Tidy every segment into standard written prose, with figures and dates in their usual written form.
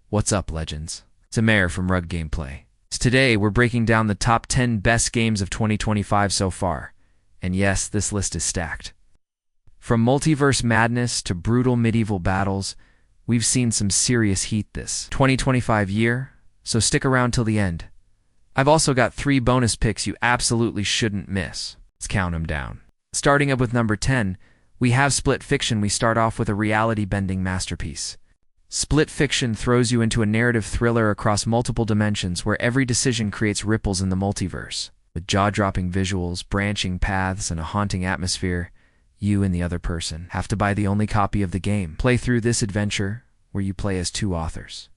What's up, legends? It's Amer from Rug Gameplay. Today, we're breaking down the top 10 best games of 2025 so far. And yes, this list is stacked. From multiverse madness to brutal medieval battles, we've seen some serious heat this 2025 year, so stick around till the end. I've also got 3 bonus picks you absolutely shouldn't miss. Let's count them down. Starting up with number 10, we have Split Fiction. We start off with a reality-bending masterpiece. Split Fiction throws you into a narrative thriller across multiple dimensions where every decision creates ripples in the multiverse. With jaw-dropping visuals, branching paths, and a haunting atmosphere, you and the other person have to buy the only copy of the game. Play through this adventure where you play as 2 authors.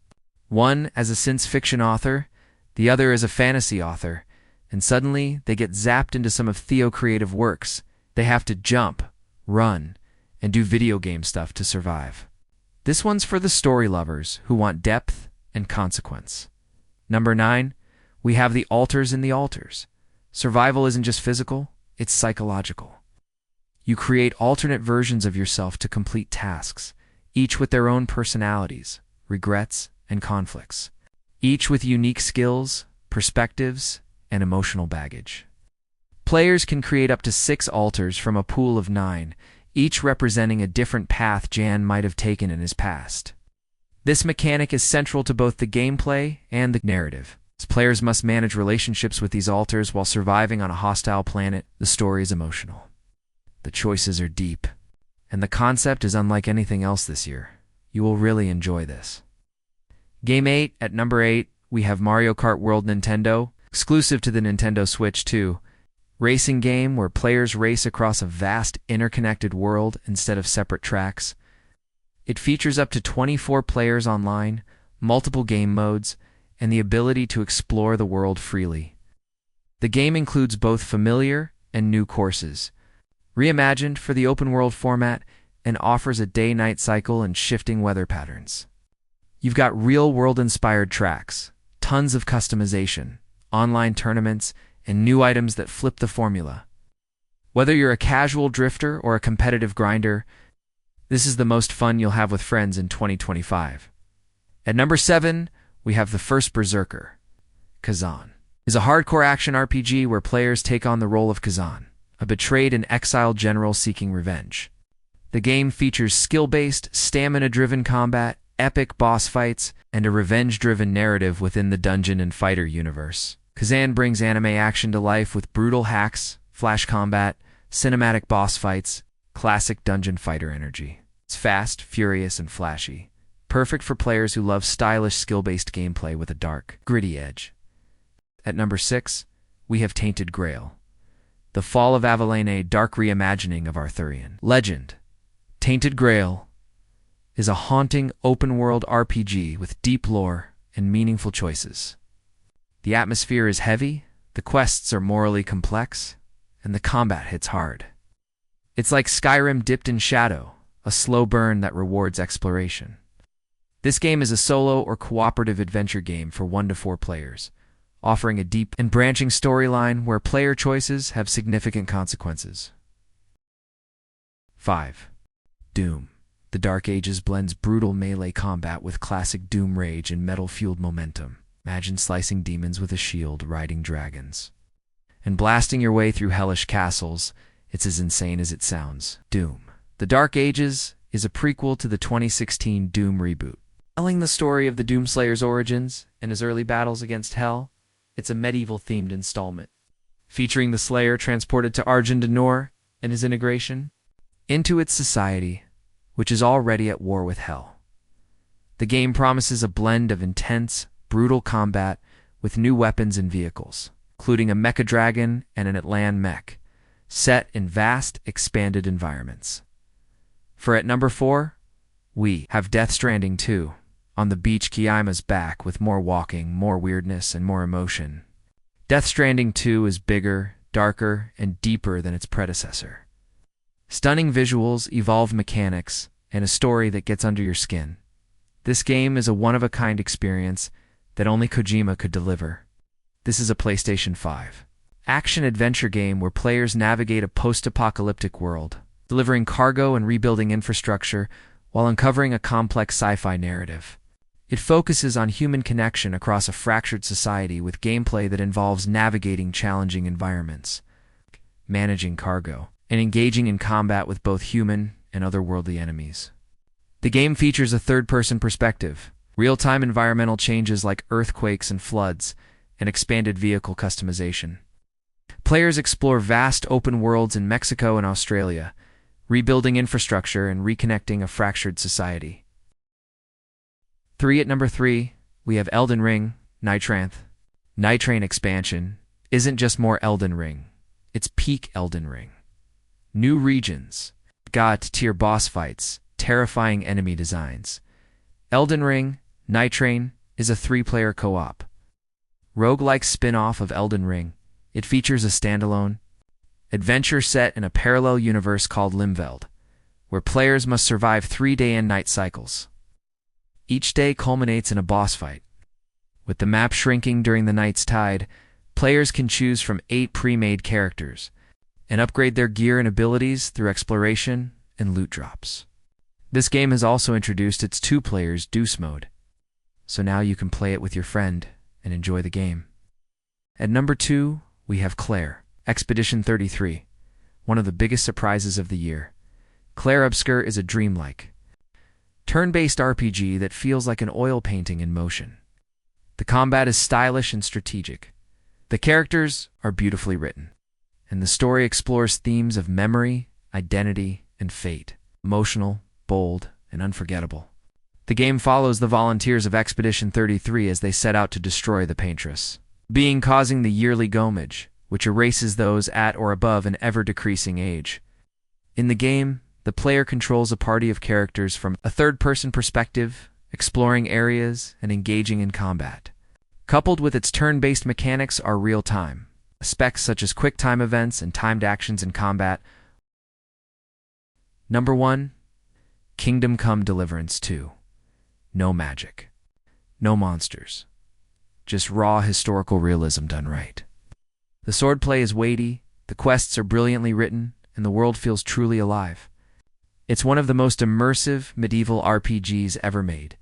One as a science fiction author, the other as a fantasy author, and suddenly they get zapped into some of Theo's creative works. They have to jump, run, and do video game stuff to survive. This one's for the story lovers who want depth and consequence. Number 9, we have The Altars in the Altars. Survival isn't just physical, it's psychological. You create alternate versions of yourself to complete tasks, each with their own personalities, regrets, and conflicts. Each with unique skills, perspectives, and emotional baggage. Players can create up to 6 altars from a pool of 9, each representing a different path Jan might have taken in his past. This mechanic is central to both the gameplay and the narrative. As players must manage relationships with these altars while surviving on a hostile planet, the story is emotional. The choices are deep, and the concept is unlike anything else this year. You will really enjoy this. Game 8, at number 8, we have Mario Kart World Nintendo, exclusive to the Nintendo Switch 2. Racing game where players race across a vast, interconnected world instead of separate tracks. It features up to 24 players online, multiple game modes, and the ability to explore the world freely. The game includes both familiar and new courses, reimagined for the open-world format, and offers a day-night cycle and shifting weather patterns. You've got real-world-inspired tracks, tons of customization, online tournaments, and new items that flip the formula. Whether you're a casual drifter or a competitive grinder, this is the most fun you'll have with friends in 2025. At number 7, we have the first Berserker. Khazan is a hardcore action RPG where players take on the role of Khazan, a betrayed and exiled general seeking revenge. The game features skill-based, stamina-driven combat, epic boss fights, and a revenge-driven narrative within the dungeon and fighter universe. Khazan brings anime action to life with brutal hacks, flash combat, cinematic boss fights, classic dungeon fighter energy. It's fast, furious, and flashy. Perfect for players who love stylish, skill-based gameplay with a dark, gritty edge. At number 6, we have Tainted Grail. The Fall of Avalon, a dark reimagining of Arthurian legend. Tainted Grail is a haunting, open-world RPG with deep lore and meaningful choices. The atmosphere is heavy, the quests are morally complex, and the combat hits hard. It's like Skyrim dipped in shadow, a slow burn that rewards exploration. This game is a solo or cooperative adventure game for 1 to 4 players, offering a deep and branching storyline where player choices have significant consequences. 5. Doom. The Dark Ages blends brutal melee combat with classic Doom rage and metal-fueled momentum. Imagine slicing demons with a shield, riding dragons, and blasting your way through hellish castles. It's as insane as it sounds. Doom. The Dark Ages is a prequel to the 2016 Doom reboot. Telling the story of the Doomslayer's origins and his early battles against Hell, it's a medieval-themed installment, featuring the Slayer transported to Argent d'Nor and his integration into its society, which is already at war with Hell. The game promises a blend of intense, brutal combat with new weapons and vehicles, including a mecha dragon and an Atlan mech, set in vast, expanded environments. For at number 4, we have Death Stranding 2. On the beach, Kiyima's back with more walking, more weirdness, and more emotion. Death Stranding 2 is bigger, darker, and deeper than its predecessor. Stunning visuals, evolved mechanics, and a story that gets under your skin. This game is a one-of-a-kind experience that only Kojima could deliver. This is a PlayStation 5 action-adventure game where players navigate a post-apocalyptic world, delivering cargo and rebuilding infrastructure while uncovering a complex sci-fi narrative. It focuses on human connection across a fractured society with gameplay that involves navigating challenging environments, managing cargo, and engaging in combat with both human and otherworldly enemies. The game features a third-person perspective, real-time environmental changes like earthquakes and floods, and expanded vehicle customization. Players explore vast open worlds in Mexico and Australia, rebuilding infrastructure and reconnecting a fractured society. At number 3, we have Elden Ring, Nightreign. Nightreign expansion isn't just more Elden Ring, it's peak Elden Ring. New regions, God-tier boss fights, terrifying enemy designs. Elden Ring, Nightreign is a 3-player co-op. Roguelike spin-off of Elden Ring, it features a standalone adventure set in a parallel universe called Limveld, where players must survive 3 day and night cycles. Each day culminates in a boss fight. With the map shrinking during the night's tide, players can choose from 8 pre-made characters and upgrade their gear and abilities through exploration and loot drops. This game has also introduced its 2 players Deuce mode, so now you can play it with your friend and enjoy the game. At number 2, we have Clair, Expedition 33, one of the biggest surprises of the year. Clair Obscur is a dreamlike, turn-based RPG that feels like an oil painting in motion. The combat is stylish and strategic. The characters are beautifully written, and the story explores themes of memory, identity, and fate. Emotional, bold, and unforgettable. The game follows the volunteers of Expedition 33 as they set out to destroy the Paintress, causing the yearly Gomage, which erases those at or above an ever-decreasing age. In the game, the player controls a party of characters from a third-person perspective, exploring areas and engaging in combat. Coupled with its turn-based mechanics are real-time, aspects such as quick-time events and timed actions in combat. Number 1, Kingdom Come Deliverance 2. No magic, no monsters, just raw historical realism done right. The swordplay is weighty, the quests are brilliantly written, and the world feels truly alive. It's one of the most immersive medieval RPGs ever made,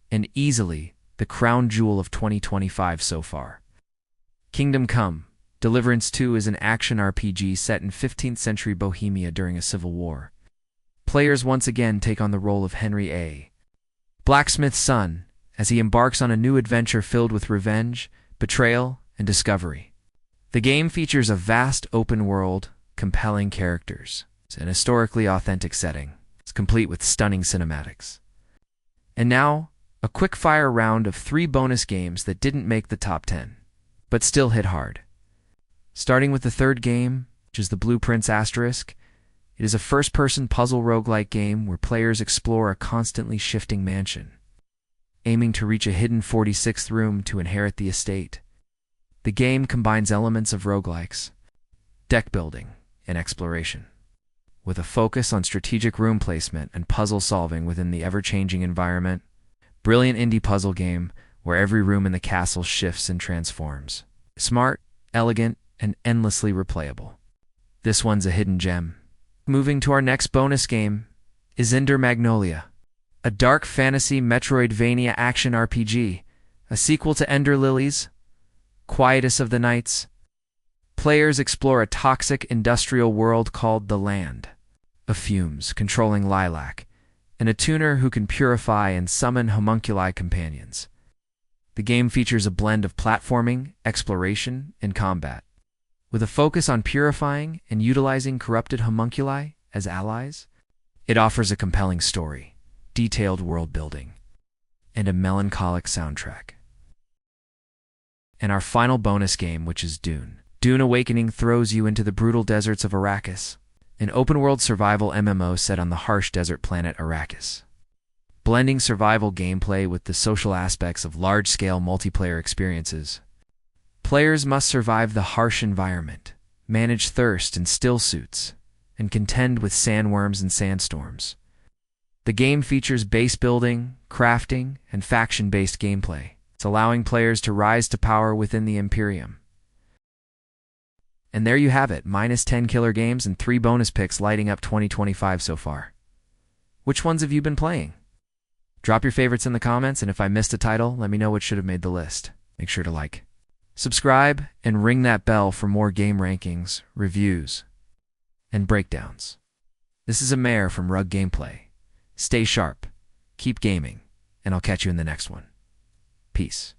and easily the crown jewel of 2025 so far. Kingdom Come Deliverance 2 is an action RPG set in 15th century Bohemia during a civil war. Players once again take on the role of Henry A. Blacksmith's son, as he embarks on a new adventure filled with revenge, betrayal, and discovery. The game features a vast open world, compelling characters, an historically authentic setting. It's complete with stunning cinematics. And now, a quick-fire round of 3 bonus games that didn't make the top 10, but still hit hard. Starting with the third game, which is the Blueprints Asterisk. It is a first-person puzzle roguelike game where players explore a constantly shifting mansion, aiming to reach a hidden 46th room to inherit the estate. The game combines elements of roguelikes, deck building, and exploration, with a focus on strategic room placement and puzzle solving within the ever-changing environment. Brilliant indie puzzle game where every room in the castle shifts and transforms. Smart, elegant, and endlessly replayable. This one's a hidden gem. Moving to our next bonus game is Magnolia, a dark fantasy Metroidvania action RPG, a sequel to Ender Lilies, Quietus of the Nights. Players explore a toxic industrial world called the Land of Fumes, controlling Lilac, and a tuner who can purify and summon homunculi companions. The game features a blend of platforming, exploration, and combat, with a focus on purifying and utilizing corrupted homunculi as allies. It offers a compelling story, detailed world building, and a melancholic soundtrack. And our final bonus game, which is Dune. Dune Awakening throws you into the brutal deserts of Arrakis, an open-world survival MMO set on the harsh desert planet Arrakis. Blending survival gameplay with the social aspects of large-scale multiplayer experiences. Players must survive the harsh environment, manage thirst in still suits, and contend with sandworms and sandstorms. The game features base building, crafting, and faction-based gameplay. It's allowing players to rise to power within the Imperium. And there you have it, -10 killer games and 3 bonus picks lighting up 2025 so far. Which ones have you been playing? Drop your favorites in the comments, and if I missed a title, let me know what should have made the list. Make sure to like, subscribe, and ring that bell for more game rankings, reviews, and breakdowns. This is Amer from Rug Gameplay. Stay sharp, keep gaming, and I'll catch you in the next one. Peace.